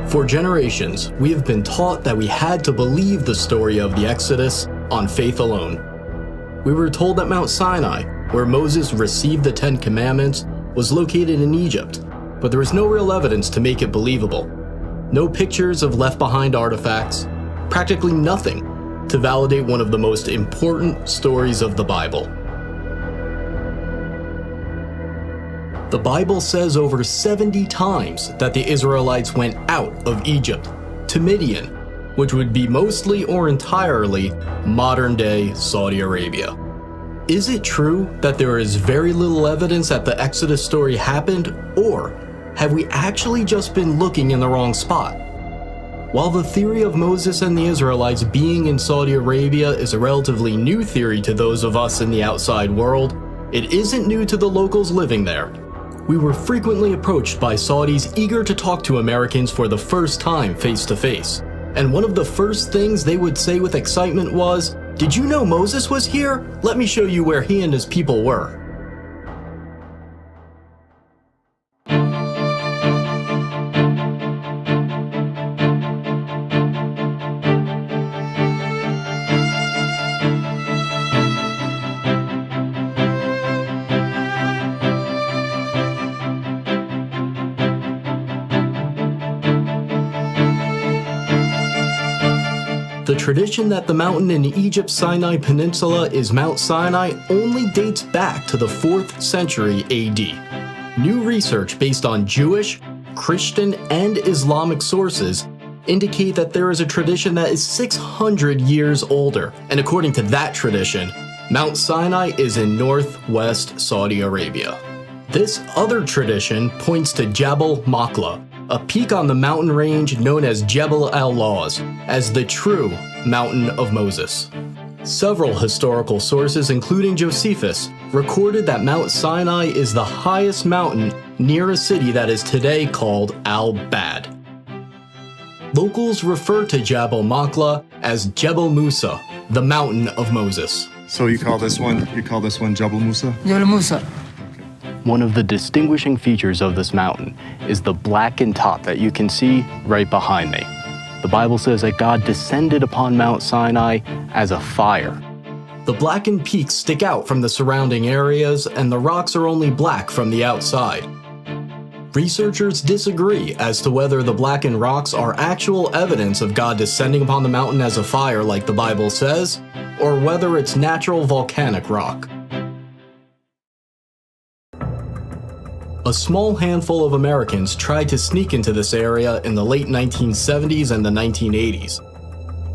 For generations, we have been taught that we had to believe the story of the Exodus on faith alone. We were told that Mount Sinai, where Moses received the 10 Commandments, was located in Egypt, but there was no real evidence to make it believable. No pictures of left-behind artifacts, practically nothing to validate one of the most important stories of the Bible. The Bible says over 70 times that the Israelites went out of Egypt to Midian, which would be mostly or entirely modern-day Saudi Arabia. Is it true that there is very little evidence that the Exodus story happened, or have we actually just been looking in the wrong spot? While the theory of Moses and the Israelites being in Saudi Arabia is a relatively new theory to those of us in the outside world, it isn't new to the locals living there. We were frequently approached by Saudis eager to talk to Americans for the first time face to face. And one of the first things they would say with excitement was, "Did you know Moses was here? Let me show you where he and his people were." The tradition that the mountain in Egypt's Sinai Peninsula is Mount Sinai only dates back to the 4th century AD. New research based on Jewish, Christian, and Islamic sources indicate that there is a tradition that is 600 years older, and according to that tradition, Mount Sinai is in northwest Saudi Arabia. This other tradition points to Jabal Makla, a peak on the mountain range known as Jebel al-Lawz, as the true Mountain of Moses. Several historical sources, including Josephus, recorded that Mount Sinai is the highest mountain near a city that is today called Al-Bad. Locals refer to Jabal Makla as Jebel Musa, the Mountain of Moses. So you call this one Jebel Musa? Jebel Musa. One of the distinguishing features of this mountain is the blackened top that you can see right behind me. The Bible says that God descended upon Mount Sinai as a fire. The blackened peaks stick out from the surrounding areas, and the rocks are only black from the outside. Researchers disagree as to whether the blackened rocks are actual evidence of God descending upon the mountain as a fire like the Bible says, or whether it's natural volcanic rock. A small handful of Americans tried to sneak into this area in the late 1970s and the 1980s.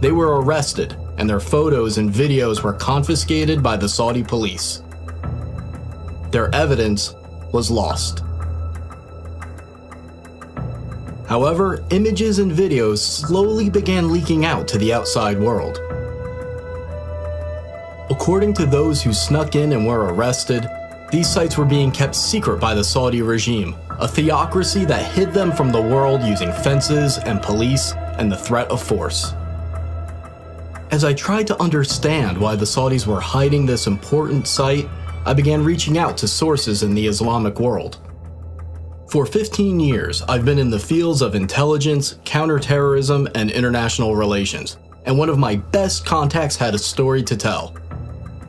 They were arrested, and their photos and videos were confiscated by the Saudi police. Their evidence was lost. However, images and videos slowly began leaking out to the outside world. According to those who snuck in and were arrested, these sites were being kept secret by the Saudi regime, a theocracy that hid them from the world using fences and police and the threat of force. As I tried to understand why the Saudis were hiding this important site, I began reaching out to sources in the Islamic world. For 15 years, I've been in the fields of intelligence, counterterrorism, and international relations, and one of my best contacts had a story to tell.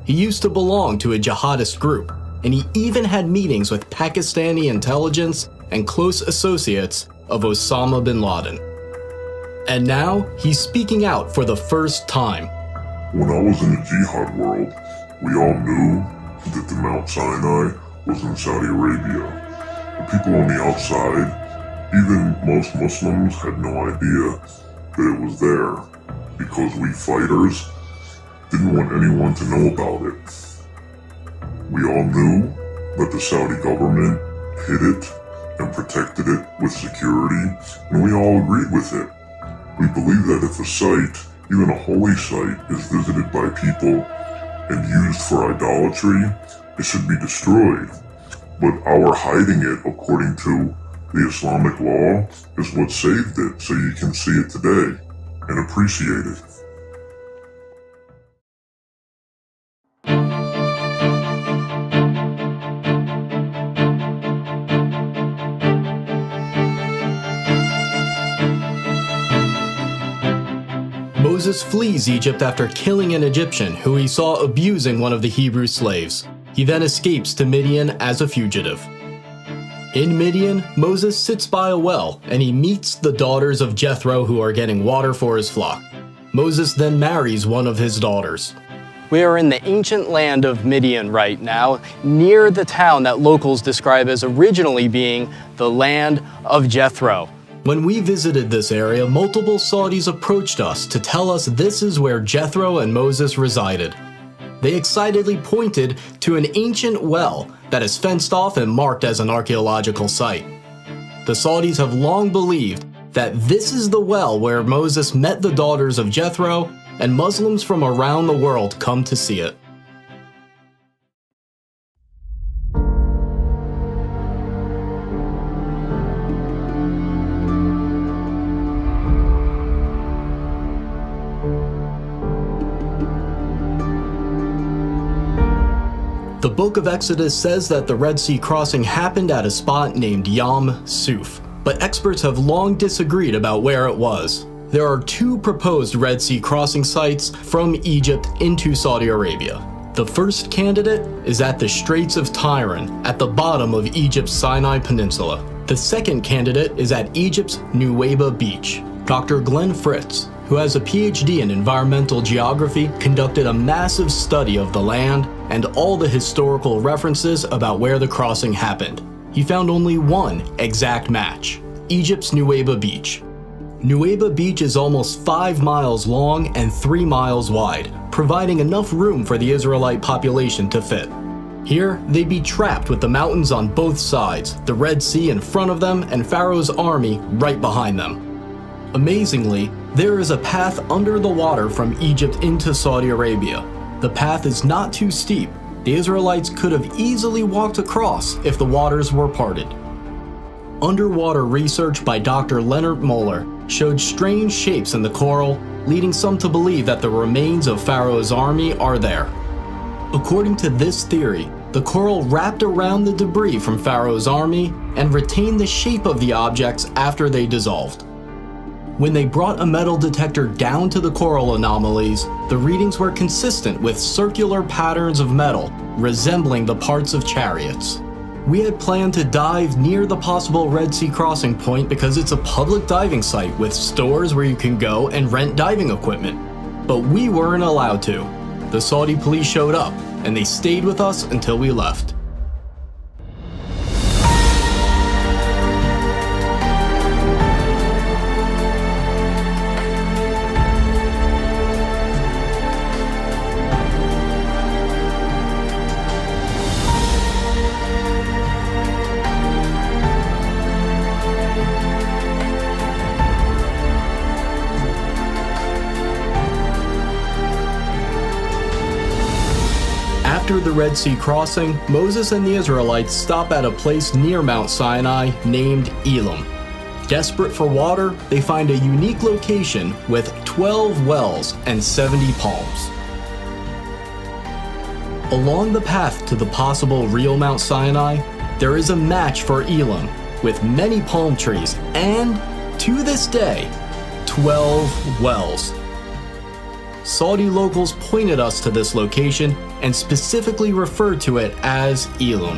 He used to belong to a jihadist group, and he even had meetings with Pakistani intelligence and close associates of Osama bin Laden. And now, he's speaking out for the first time. When I was in the jihad world, we all knew that the Mount Sinai was in Saudi Arabia. The people on the outside, even most Muslims, had no idea that it was there, because we fighters didn't want anyone to know about it. We all knew that the Saudi government hid it and protected it with security, and we all agreed with it. We believe that if a site, even a holy site, is visited by people and used for idolatry, it should be destroyed. But our hiding it, according to the Islamic law, is what saved it, so you can see it today and appreciate it. Moses flees Egypt after killing an Egyptian who he saw abusing one of the Hebrew slaves. He then escapes to Midian as a fugitive. In Midian, Moses sits by a well and he meets the daughters of Jethro who are getting water for his flock. Moses then marries one of his daughters. We are in the ancient land of Midian right now, near the town that locals describe as originally being the land of Jethro. When we visited this area, multiple Saudis approached us to tell us this is where Jethro and Moses resided. They excitedly pointed to an ancient well that is fenced off and marked as an archaeological site. The Saudis have long believed that this is the well where Moses met the daughters of Jethro, and Muslims from around the world come to see it. The book of Exodus says that the Red Sea crossing happened at a spot named Yam Suf, but experts have long disagreed about where it was. There are two proposed Red Sea crossing sites from Egypt into Saudi Arabia. The first candidate is at the Straits of Tiran, at the bottom of Egypt's Sinai Peninsula. The second candidate is at Egypt's Nuweiba Beach. Dr. Glenn Fritz, who has a PhD in environmental geography, conducted a massive study of the land and all the historical references about where the crossing happened. He found only one exact match: Egypt's Nuweiba Beach. Nuweiba Beach is almost 5 miles long and 3 miles wide, providing enough room for the Israelite population to fit. Here, they'd be trapped with the mountains on both sides, the Red Sea in front of them, and Pharaoh's army right behind them. Amazingly, there is a path under the water from Egypt into Saudi Arabia. The path is not too steep. The Israelites could have easily walked across if the waters were parted. Underwater research by Dr. Leonard Moeller showed strange shapes in the coral, leading some to believe that the remains of Pharaoh's army are there. According to this theory, the coral wrapped around the debris from Pharaoh's army and retained the shape of the objects after they dissolved. When they brought a metal detector down to the coral anomalies, the readings were consistent with circular patterns of metal resembling the parts of chariots. We had planned to dive near the possible Red Sea crossing point because it's a public diving site with stores where you can go and rent diving equipment. But we weren't allowed to. The Saudi police showed up, and they stayed with us until we left. After the Red Sea crossing, Moses and the Israelites stop at a place near Mount Sinai named Elim. Desperate for water, they find a unique location with 12 wells and 70 palms. Along the path to the possible real Mount Sinai, there is a match for Elim with many palm trees and, to this day, 12 wells. Saudi locals pointed us to this location and specifically referred to it as Elim.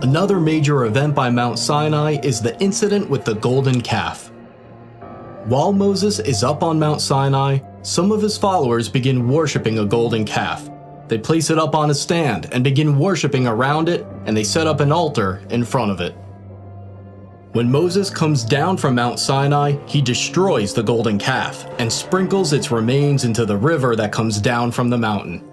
Another major event by Mount Sinai is the incident with the golden calf. While Moses is up on Mount Sinai, some of his followers begin worshiping a golden calf. They place it up on a stand and begin worshiping around it, and they set up an altar in front of it. When Moses comes down from Mount Sinai, he destroys the golden calf and sprinkles its remains into the river that comes down from the mountain.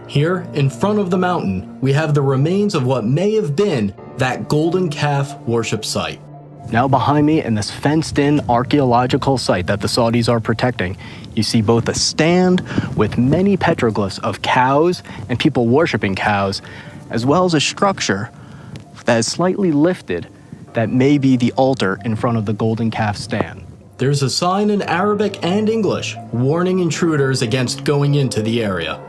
Here, in front of the mountain, we have the remains of what may have been that golden calf worship site. Now behind me, in this fenced-in archaeological site that the Saudis are protecting, you see both a stand with many petroglyphs of cows and people worshiping cows, as well as a structure that is slightly lifted that may be the altar in front of the golden calf stand. There's a sign in Arabic and English warning intruders against going into the area.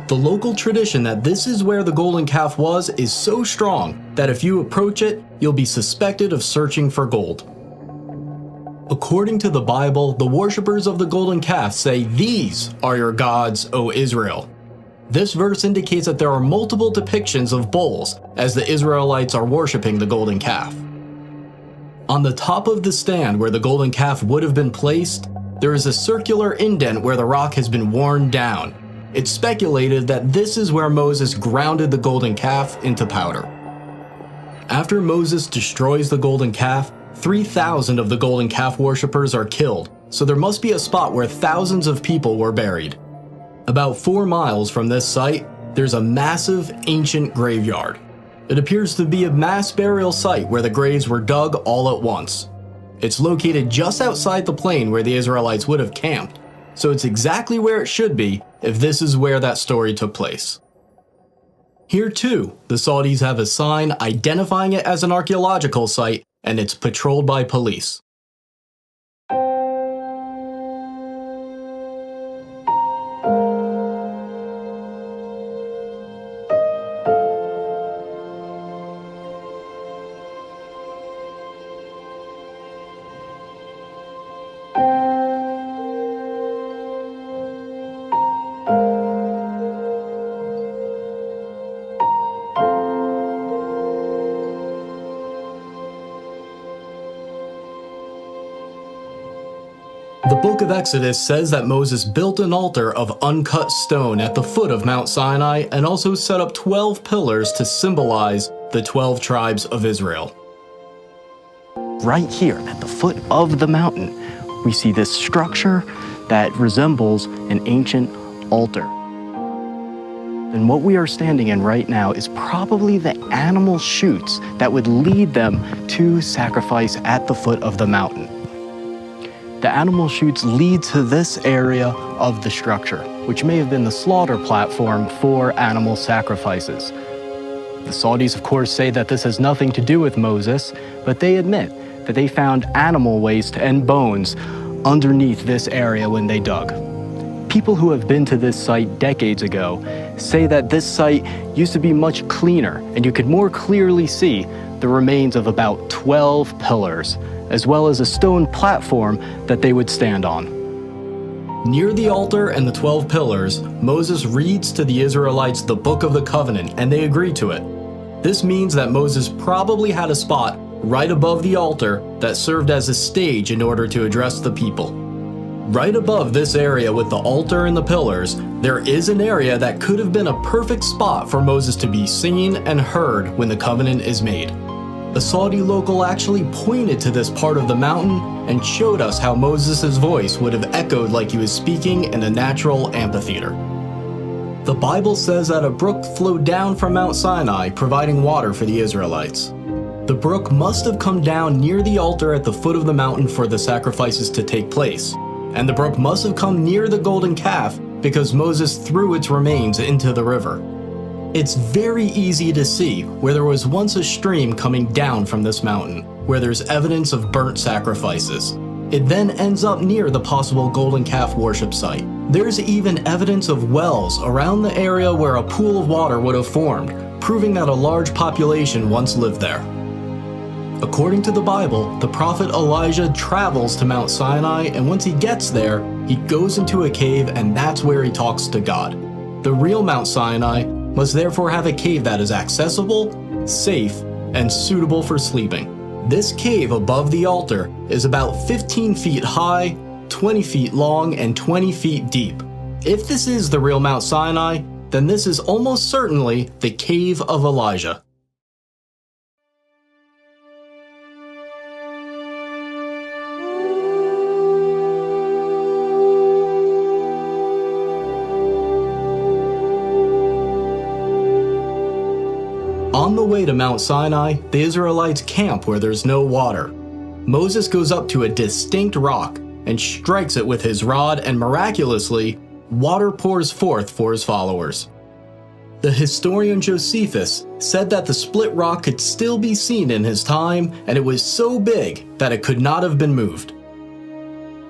The local tradition that this is where the golden calf was is so strong that if you approach it, you'll be suspected of searching for gold. According to the Bible, the worshippers of the golden calf say, "These are your gods, O Israel." This verse indicates that there are multiple depictions of bulls as the Israelites are worshiping the golden calf. On the top of the stand where the golden calf would have been placed, there is a circular indent where the rock has been worn down. It's speculated that this is where Moses grounded the golden calf into powder. After Moses destroys the golden calf, 3,000 of the golden calf worshippers are killed, so there must be a spot where thousands of people were buried. About 4 miles from this site, there's a massive ancient graveyard. It appears to be a mass burial site where the graves were dug all at once. It's located just outside the plain where the Israelites would have camped, so it's exactly where it should be if this is where that story took place. Here too, the Saudis have a sign identifying it as an archaeological site, and it's patrolled by police. The book of Exodus says that Moses built an altar of uncut stone at the foot of Mount Sinai and also set up 12 pillars to symbolize the 12 tribes of Israel. Right here at the foot of the mountain, we see this structure that resembles an ancient altar. And what we are standing in right now is probably the animal chutes that would lead them to sacrifice at the foot of the mountain. The animal chutes lead to this area of the structure, which may have been the slaughter platform for animal sacrifices. The Saudis, of course, say that this has nothing to do with Moses, but they admit that they found animal waste and bones underneath this area when they dug. People who have been to this site decades ago say that this site used to be much cleaner, and you could more clearly see the remains of about 12 pillars, as well as a stone platform that they would stand on. Near the altar and the 12 pillars, Moses reads to the Israelites the Book of the Covenant, and they agree to it. This means that Moses probably had a spot right above the altar that served as a stage in order to address the people. Right above this area with the altar and the pillars, there is an area that could have been a perfect spot for Moses to be seen and heard when the covenant is made. A Saudi local actually pointed to this part of the mountain and showed us how Moses' voice would have echoed like he was speaking in a natural amphitheater. The Bible says that a brook flowed down from Mount Sinai, providing water for the Israelites. The brook must have come down near the altar at the foot of the mountain for the sacrifices to take place, and the brook must have come near the golden calf because Moses threw its remains into the river. It's very easy to see where there was once a stream coming down from this mountain, where there's evidence of burnt sacrifices. It then ends up near the possible golden calf worship site. There's even evidence of wells around the area where a pool of water would have formed, proving that a large population once lived there. According to the Bible, the prophet Elijah travels to Mount Sinai, and once he gets there, he goes into a cave, and that's where he talks to God. The real Mount Sinai must therefore have a cave that is accessible, safe, and suitable for sleeping. This cave above the altar is about 15 feet high, 20 feet long, and 20 feet deep. If this is the real Mount Sinai, then this is almost certainly the Cave of Elijah. On the way to Mount Sinai, the Israelites camp where there's no water. Moses goes up to a distinct rock and strikes it with his rod, and miraculously, water pours forth for his followers. The historian Josephus said that the split rock could still be seen in his time, and it was so big that it could not have been moved.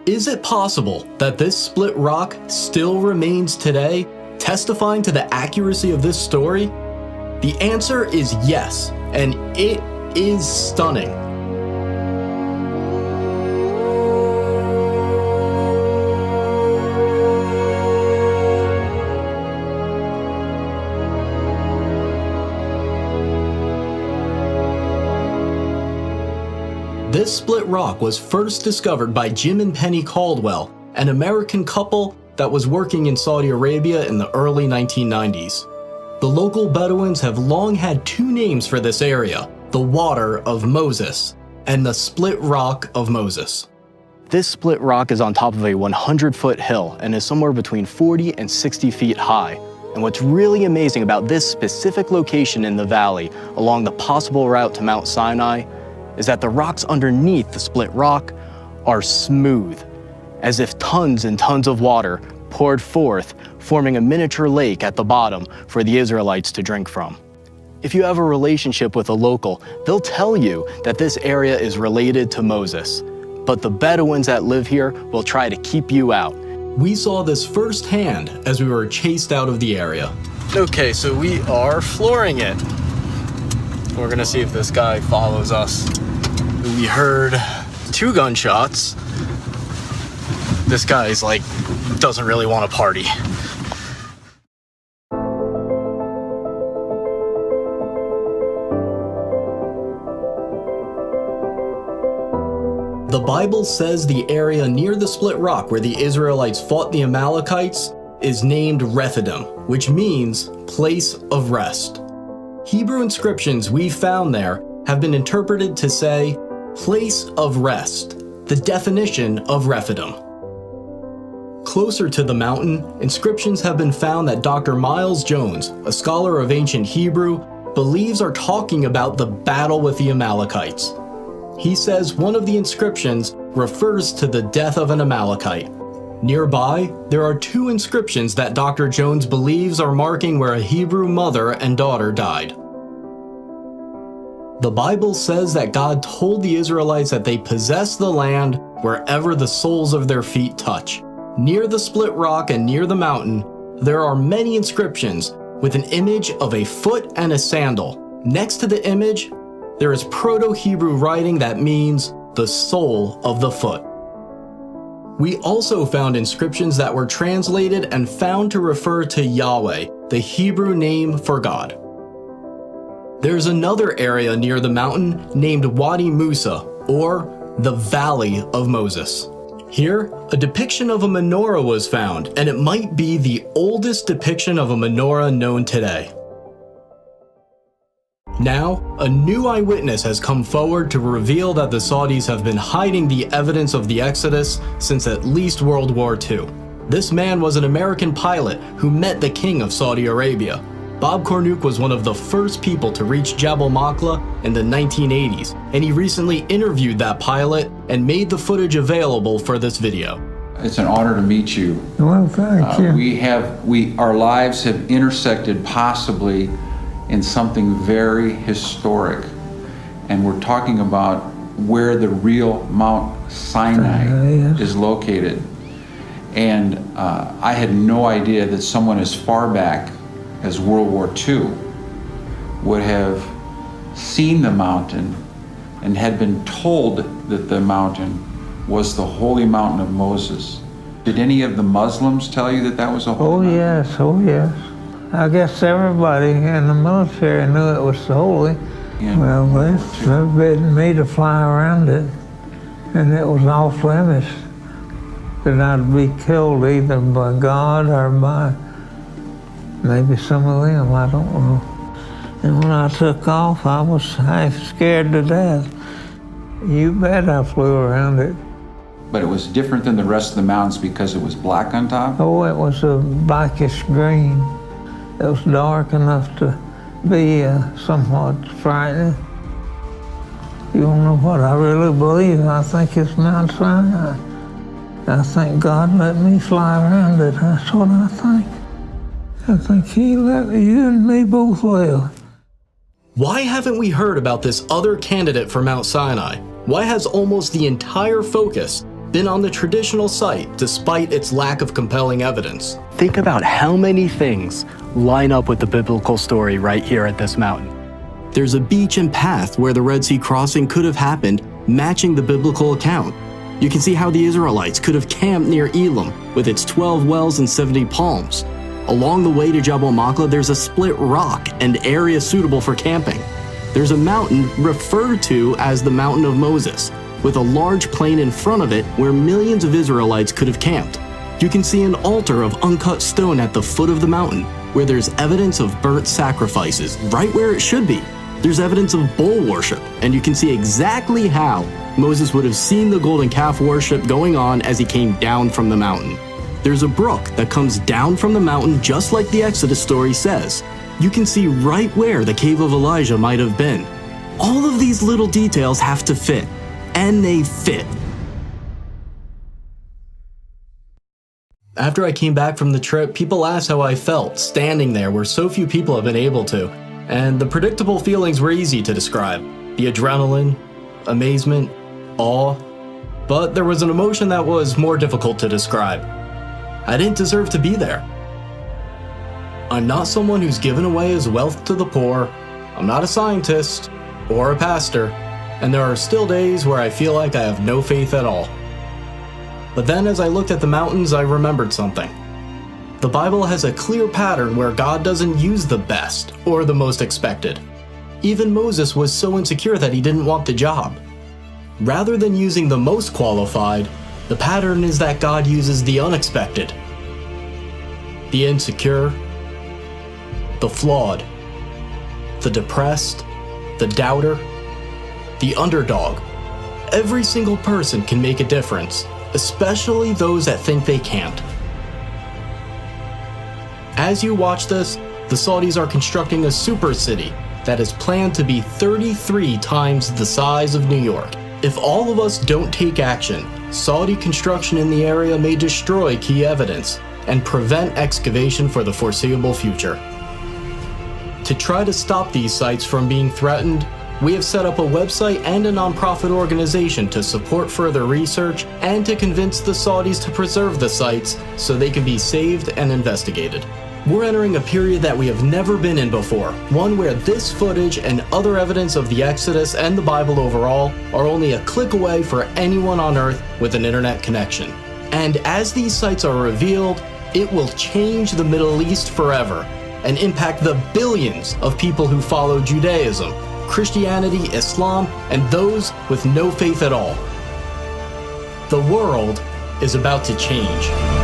Is it possible that this split rock still remains today, testifying to the accuracy of this story? The answer is yes, and it is stunning. This split rock was first discovered by Jim and Penny Caldwell, an American couple that was working in Saudi Arabia in the early 1990s. The local Bedouins have long had two names for this area, the Water of Moses and the Split Rock of Moses. This split rock is on top of a 100-foot hill and is somewhere between 40 and 60 feet high. And what's really amazing about this specific location in the valley along the possible route to Mount Sinai is that the rocks underneath the split rock are smooth, as if tons and tons of water poured forth, forming a miniature lake at the bottom for the Israelites to drink from. If you have a relationship with a local, they'll tell you that this area is related to Moses, but the Bedouins that live here will try to keep you out. We saw this firsthand as we were chased out of the area. Okay, so we are flooring it. We're gonna see if this guy follows us. We heard 2 gunshots. This guy's like, doesn't really want to party. The Bible says the area near the split rock where the Israelites fought the Amalekites is named Rephidim, which means place of rest. Hebrew inscriptions we found there have been interpreted to say place of rest, the definition of Rephidim. Closer to the mountain, inscriptions have been found that Dr. Miles Jones, a scholar of ancient Hebrew, believes are talking about the battle with the Amalekites. He says one of the inscriptions refers to the death of an Amalekite. Nearby, there are 2 inscriptions that Dr. Jones believes are marking where a Hebrew mother and daughter died. The Bible says that God told the Israelites that they possess the land wherever the soles of their feet touch. Near the split rock and near the mountain, there are many inscriptions with an image of a foot and a sandal. Next to the image, there is Proto-Hebrew writing that means the sole of the foot. We also found inscriptions that were translated and found to refer to Yahweh, the Hebrew name for God. There's another area near the mountain named Wadi Musa, or the Valley of Moses. Here, a depiction of a menorah was found, and it might be the oldest depiction of a menorah known today. Now, a new eyewitness has come forward to reveal that the Saudis have been hiding the evidence of the Exodus since at least World War II. This man was an American pilot who met the King of Saudi Arabia. Bob Cornuke was one of the first people to reach Jabal Maqla in the 1980s, and he recently interviewed that pilot and made the footage available for this video. It's an honor to meet you. Well, thank you. Our lives have intersected possibly in something very historic, and we're talking about where the real Mount Sinai is located. And I had no idea that someone as far back as World War II would have seen the mountain and had been told that the mountain was the holy mountain of Moses. Did any of the Muslims tell you that that was a holy mountain? Oh yes. I guess everybody in the military knew it was holy. Yeah. Well, they forbidden me to fly around it, and it was off limits that I'd be killed either by God or by maybe some of them, I don't know. And when I took off, I was half scared to death. You bet I flew around it. But it was different than the rest of the mountains because it was black on top? Oh, it was a blackish green. It was dark enough to be somewhat frightening. You don't know what I really believe. I think it's Mount Sinai. I think God let me fly around it. That's what I think. I think He let you and me both live. Why haven't we heard about this other candidate for Mount Sinai? Why has almost the entire focus been on the traditional site despite its lack of compelling evidence. Think about how many things line up with the biblical story right here at this mountain. There's a beach and path where the Red Sea crossing could have happened, matching the biblical account. You can see how the Israelites could have camped near Elim with its 12 wells and 70 palms. Along the way to Jabal Makla, there's a split rock and area suitable for camping. There's a mountain referred to as the Mountain of Moses, with a large plain in front of it where millions of Israelites could have camped. You can see an altar of uncut stone at the foot of the mountain, where there's evidence of burnt sacrifices, right where it should be. There's evidence of bull worship, and you can see exactly how Moses would have seen the golden calf worship going on as he came down from the mountain. There's a brook that comes down from the mountain just like the Exodus story says. You can see right where the cave of Elijah might have been. All of these little details have to fit, and they fit. After I came back from the trip, people asked how I felt standing there where so few people have been able to, and the predictable feelings were easy to describe. The adrenaline, amazement, awe, but there was an emotion that was more difficult to describe. I didn't deserve to be there. I'm not someone who's given away his wealth to the poor, I'm not a scientist or a pastor, and there are still days where I feel like I have no faith at all. But then as I looked at the mountains, I remembered something. The Bible has a clear pattern where God doesn't use the best or the most expected. Even Moses was so insecure that he didn't want the job. Rather than using the most qualified, the pattern is that God uses the unexpected, the insecure, the flawed, the depressed, the doubter, the underdog. Every single person can make a difference, especially those that think they can't. As you watch this, the Saudis are constructing a super city that is planned to be 33 times the size of New York. If all of us don't take action, Saudi construction in the area may destroy key evidence and prevent excavation for the foreseeable future. To try to stop these sites from being threatened, we have set up a website and a nonprofit organization to support further research and to convince the Saudis to preserve the sites so they can be saved and investigated. We're entering a period that we have never been in before, one where this footage and other evidence of the Exodus and the Bible overall are only a click away for anyone on Earth with an internet connection. And as these sites are revealed, it will change the Middle East forever and impact the billions of people who follow Judaism, Christianity, Islam, and those with no faith at all. The world is about to change.